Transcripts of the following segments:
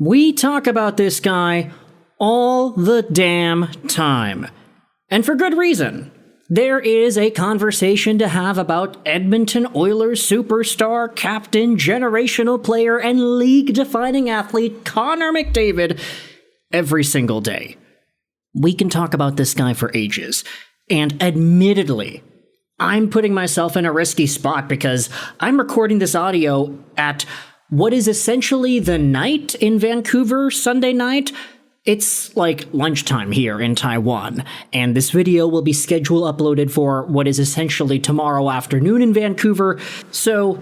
We talk about this guy all the damn time. And for good reason. There is a conversation to have about Edmonton Oilers superstar, captain, generational player, and league-defining athlete Connor McDavid every single day. We can talk about this guy for ages. And admittedly, I'm putting myself in a risky spot because I'm recording this audio at what is essentially the night in Vancouver, Sunday night. It's like lunchtime here in Taiwan, and this video will be schedule uploaded for what is essentially tomorrow afternoon in Vancouver. So,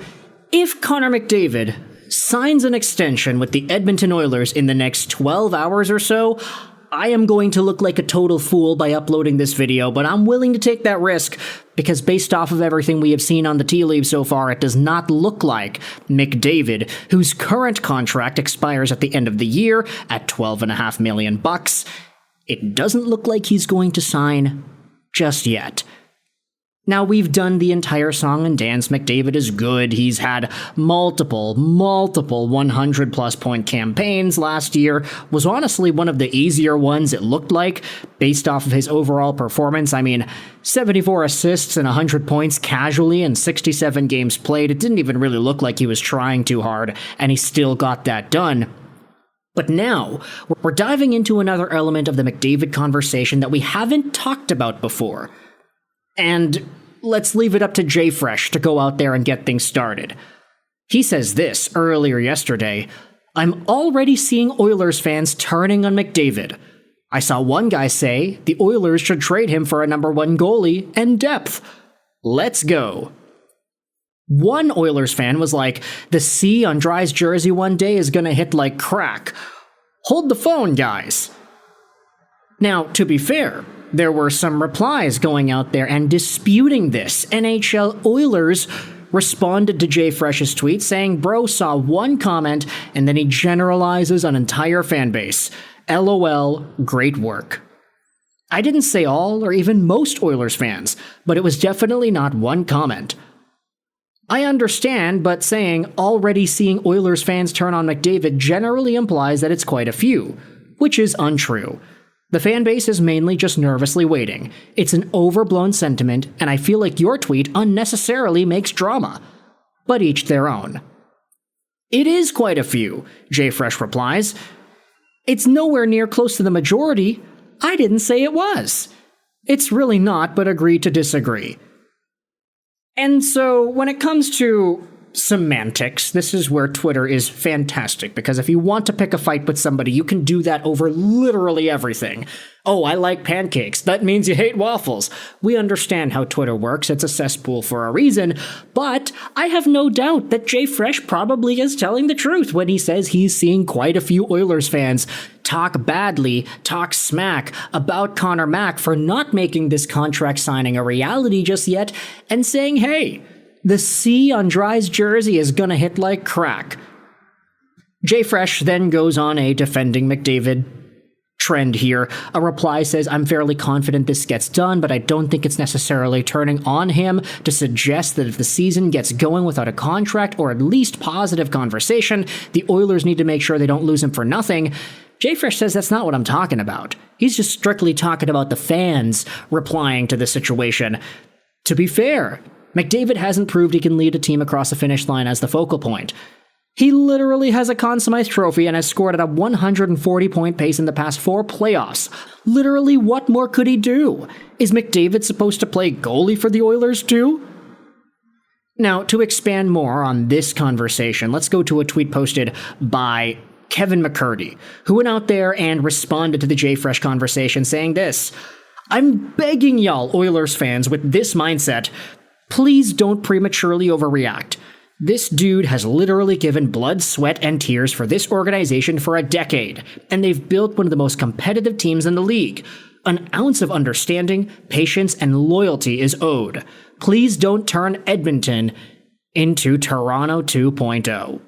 if Connor McDavid signs an extension with the Edmonton Oilers in the next 12 hours or so, I am going to look like a total fool by uploading this video, but I'm willing to take that risk because based off of everything we have seen on the tea leaves so far, it does not look like McDavid, whose current contract expires at the end of the year at $12.5 million, it doesn't look like he's going to sign just yet. Now, we've done the entire song and dance. McDavid is good. He's had multiple 100-plus point campaigns last year. Was honestly one of the easier ones, it looked like, based off of his overall performance. I mean, 74 assists and 100 points casually in 67 games played. It didn't even really look like he was trying too hard, and he still got that done. But now, we're diving into another element of the McDavid conversation that we haven't talked about before. And let's leave it up to Jay Fresh to go out there and get things started. He says this earlier yesterday, "I'm already seeing Oilers fans turning on McDavid. I saw one guy say the Oilers should trade him for a number one goalie and depth. Let's go." One Oilers fan was like, "The C on Dry's jersey one day is gonna hit like crack. Hold the phone, guys." Now, to be fair, there were some replies going out there and disputing this. NHL Oilers responded to Jay Fresh's tweet saying, "Bro saw one comment and then he generalizes an entire fan base. LOL, great work." I didn't say all or even most Oilers fans, but it was definitely not one comment. I understand, but saying already seeing Oilers fans turn on McDavid generally implies that it's quite a few, which is untrue. The fan base is mainly just nervously waiting. It's an overblown sentiment, and I feel like your tweet unnecessarily makes drama. But each their own. "It is quite a few," Jay Fresh replies. "It's nowhere near close to the majority. I didn't say it was." It's really not, but agree to disagree. And so, when it comes to semantics, this is where Twitter is fantastic, because if you want to pick a fight with somebody, you can do that over literally everything. "Oh, I like pancakes. That means you hate waffles." We understand how Twitter works. It's a cesspool for a reason, but I have no doubt that Jay Fresh probably is telling the truth when he says he's seeing quite a few Oilers fans talk badly, talk smack about Connor Mac for not making this contract signing a reality just yet, and saying, "Hey, the C on Dry's jersey is gonna hit like crack." Jay Fresh then goes on a defending McDavid trend here. A reply says, "I'm fairly confident this gets done, but I don't think it's necessarily turning on him to suggest that if the season gets going without a contract or at least positive conversation, the Oilers need to make sure they don't lose him for nothing." Jay Fresh says that's not what I'm talking about. He's just strictly talking about the fans replying to the situation. To be fair, McDavid hasn't proved he can lead a team across the finish line as the focal point. He literally has a Conn Smythe trophy and has scored at a 140-point pace in the past 4 playoffs. Literally, what more could he do? Is McDavid supposed to play goalie for the Oilers too? Now, to expand more on this conversation, let's go to a tweet posted by Kevin McCurdy, who went out there and responded to the Jay Fresh conversation saying this, "I'm begging y'all Oilers fans with this mindset, please don't prematurely overreact. This dude has literally given blood, sweat, and tears for this organization for a decade, and they've built one of the most competitive teams in the league. An ounce of understanding, patience, and loyalty is owed. Please don't turn Edmonton into Toronto 2.0.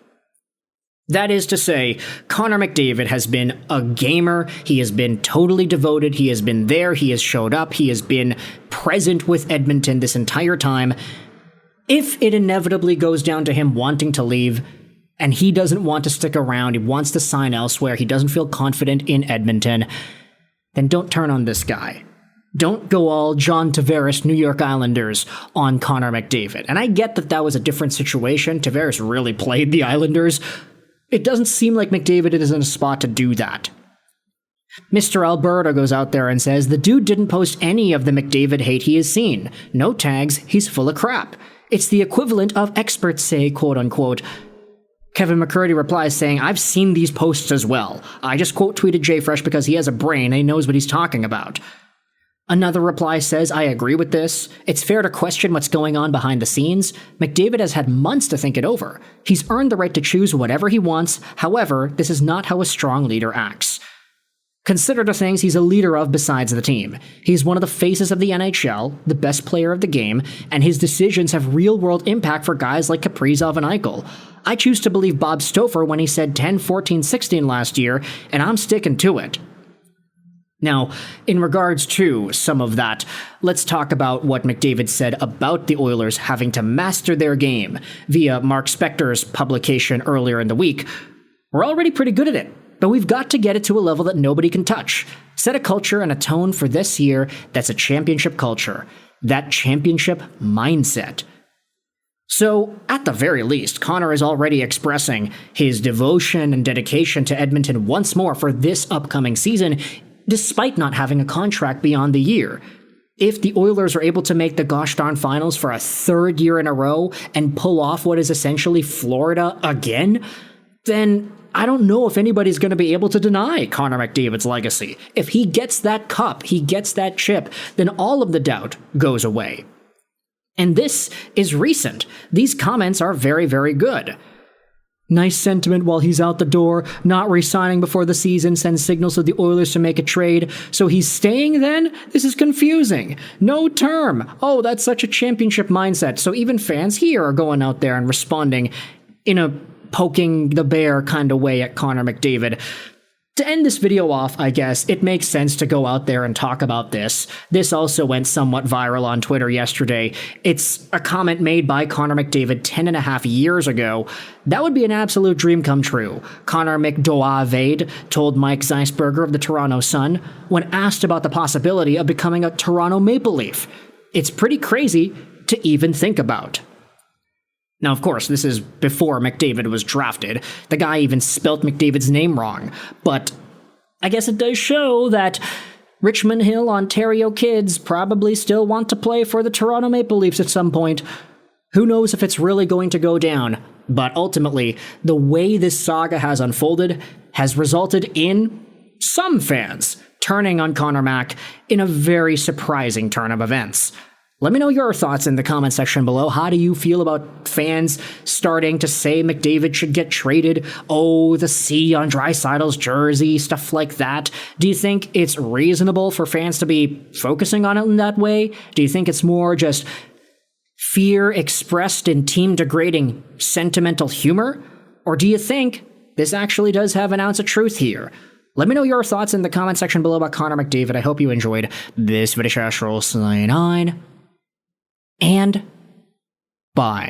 That is to say, Connor McDavid has been a gamer, he has been totally devoted, he has been there, he has showed up, he has been present with Edmonton this entire time. If it inevitably goes down to him wanting to leave, and he doesn't want to stick around, he wants to sign elsewhere, he doesn't feel confident in Edmonton, then don't turn on this guy. Don't go all John Tavares, New York Islanders on Connor McDavid. And I get that that was a different situation. Tavares really played the Islanders. It doesn't seem like McDavid is in a spot to do that. Mr. Alberta goes out there and says, the dude didn't post any of the McDavid hate he has seen. No tags, he's full of crap. It's the equivalent of experts say, quote unquote. Kevin McCurdy replies saying, I've seen these posts as well. I just quote tweeted JFresh because he has a brain and he knows what he's talking about. Another reply says, I agree with this. It's fair to question what's going on behind the scenes. McDavid has had months to think it over. He's earned the right to choose whatever he wants. However, this is not how a strong leader acts. Consider the things he's a leader of besides the team. He's one of the faces of the NHL, the best player of the game, and his decisions have real-world impact for guys like Kaprizov and Eichel. I choose to believe Bob Stouffer when he said 10, 14, 16 last year, and I'm sticking to it. Now, in regards to some of that, let's talk about what McDavid said about the Oilers having to master their game via Mark Spector's publication earlier in the week. We're already pretty good at it, but we've got to get it to a level that nobody can touch. Set a culture and a tone for this year that's a championship culture. That championship mindset. So, at the very least, Connor is already expressing his devotion and dedication to Edmonton once more for this upcoming season, despite not having a contract beyond the year. If the Oilers are able to make the gosh darn finals for a third year in a row and pull off what is essentially Florida again, then I don't know if anybody's going to be able to deny Connor McDavid's legacy. If he gets that cup, he gets that chip, then all of the doubt goes away. And this is recent. These comments are very, very good. Nice sentiment while he's out the door, not re-signing before the season sends signals to the Oilers to make a trade. So he's staying then? This is confusing. No term. Oh, that's such a championship mindset. So even fans here are going out there and responding in a poking the bear kind of way at Connor McDavid. To end this video off, I guess, it makes sense to go out there and talk about this. This also went somewhat viral on Twitter yesterday. It's a comment made by Connor McDavid 10.5 years ago. That would be an absolute dream come true. Connor McDavid told Mike Zeisberger of the Toronto Sun when asked about the possibility of becoming a Toronto Maple Leaf. It's pretty crazy to even think about. Now, of course, this is before McDavid was drafted. The guy even spelt McDavid's name wrong. But I guess it does show that Richmond Hill, Ontario kids probably still want to play for the Toronto Maple Leafs at some point. Who knows if it's really going to go down? But ultimately, the way this saga has unfolded has resulted in some fans turning on Connor Mac in a very surprising turn of events. Let me know your thoughts in the comment section below. How do you feel about fans starting to say McDavid should get traded? Oh, the C on Draisaitl's jersey, stuff like that. Do you think it's reasonable for fans to be focusing on it in that way? Do you think it's more just fear expressed in team-degrading sentimental humor? Or do you think this actually does have an ounce of truth here? Let me know your thoughts in the comment section below about Connor McDavid. I hope you enjoyed this video. Sign on. And bye.